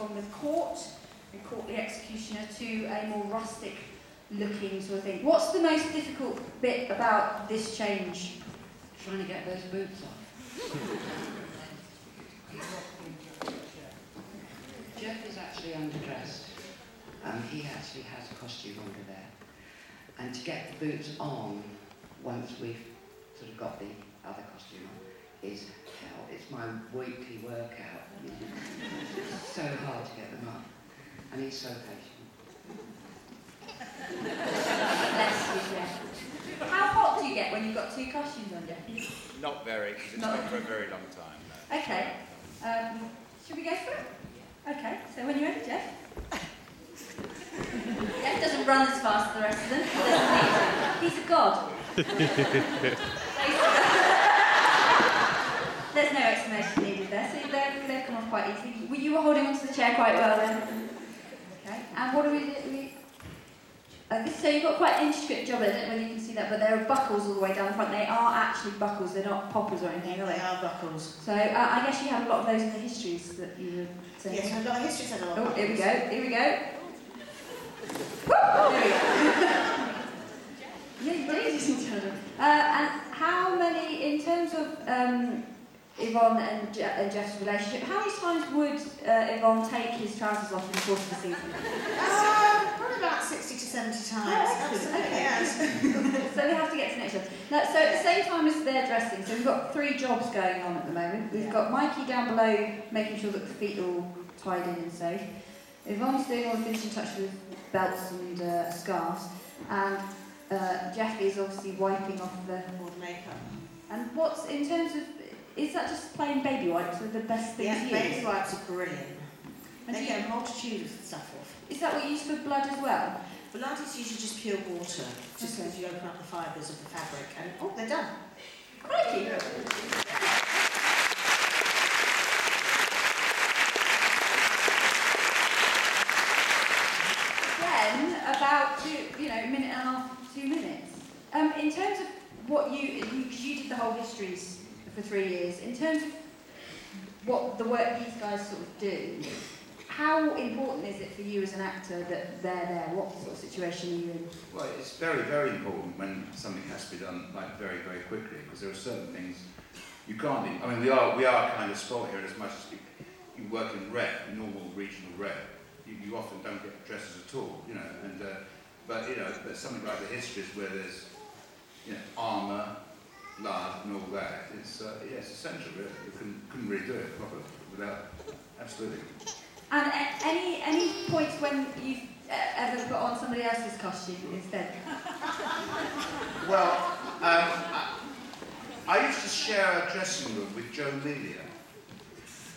from the courtly executioner, to a more rustic looking sort of thing. What's the most difficult bit about this change? Trying to get those boots off. Jeff is actually underdressed. He actually has a costume under there. And to get the boots on, once we've sort of got the other costume on, is hell. It's my weekly workout. It's so hard to get them up. And he's so patient. Bless you, Jeff. How hot do you get when you've got two costumes on, Jeff? Not very, because it's not for a very long time. No. Okay. Should we go for it? Okay, so when you're ready, Jeff. Jeff doesn't run as fast as the rest of them. He's a god. There's no explanation needed there, so they've come off quite easily. You were holding onto the chair quite well then. Okay, and what do we do? So you've got quite an intricate job, I don't know whether you can see that, but there are buckles all the way down the front. They are actually buckles, they're not poppers or anything, are they? They are buckles. So I guess you had a lot of those in the histories that you were saying. Yes, a lot of histories had a lot of Oh, buckles. here we go, here we go. Woo! There we go. Yeah, you did. And how many, in terms of Yvonne and Jeff's relationship, how many times would Yvonne take his trousers off in the course of the season? Probably about 60 to 70 times. Oh, excellent. Okay. Yes. So we have to get to the next one. Now, so at the same time as they're dressing, so we've got 3 jobs going on at the moment. We've got Mikey down below making sure that the feet are all tied in and safe. Yvonne's doing all the finishing touches with belts and scarves. And Jeff is obviously wiping off the makeup. And what's, in terms of, is that just plain baby wipes are the best thing to use? Yeah, baby wipes are brilliant. And They get a multitude of stuff off. Is that what you use for blood as well? Blood is usually just pure water, just because you open up the fibres of the fabric and, oh, they're done. Crikey! Then, about a minute and a half, 2 minutes. In terms of what you did the whole histories for 3 years, in terms of what the work these guys sort of do, how important is it for you as an actor that they're there? What sort of situation are you in? Well, it's very, very important when something has to be done like very, very quickly, because there are certain things you can't do. I mean, we are kind of spoiled here, as much as you work in rep, normal regional rep, you often don't get dresses at all, you know. And but something like the histories where there's armour, blood, and all that. It's essential, really. You couldn't really do it properly without, absolutely. And any points when you've ever put on somebody else's costume instead? Well, I used to share a dressing room with Joe Melia,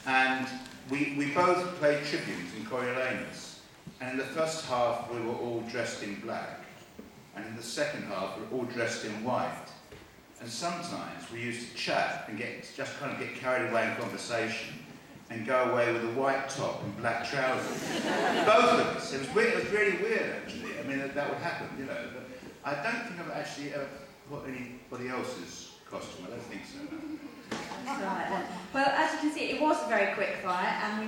and we both played tribunes in Coriolanus. And in the first half, we were all dressed in black, and in the second half, we were all dressed in white. And sometimes we used to chat and just kind of get carried away in conversation and go away with a white top and black trousers. Both of us. It was weird. It was really weird, actually. I mean, that would happen, you know. But I don't think I've actually ever put anybody else's costume. I don't think so, no. That's all right then. Well, as you can see, it was a very quick fire, and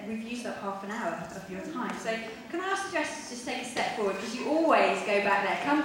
we've used up half an hour of your time. So, can I ask the dressers to just take a step forward, because you always go back there. Come.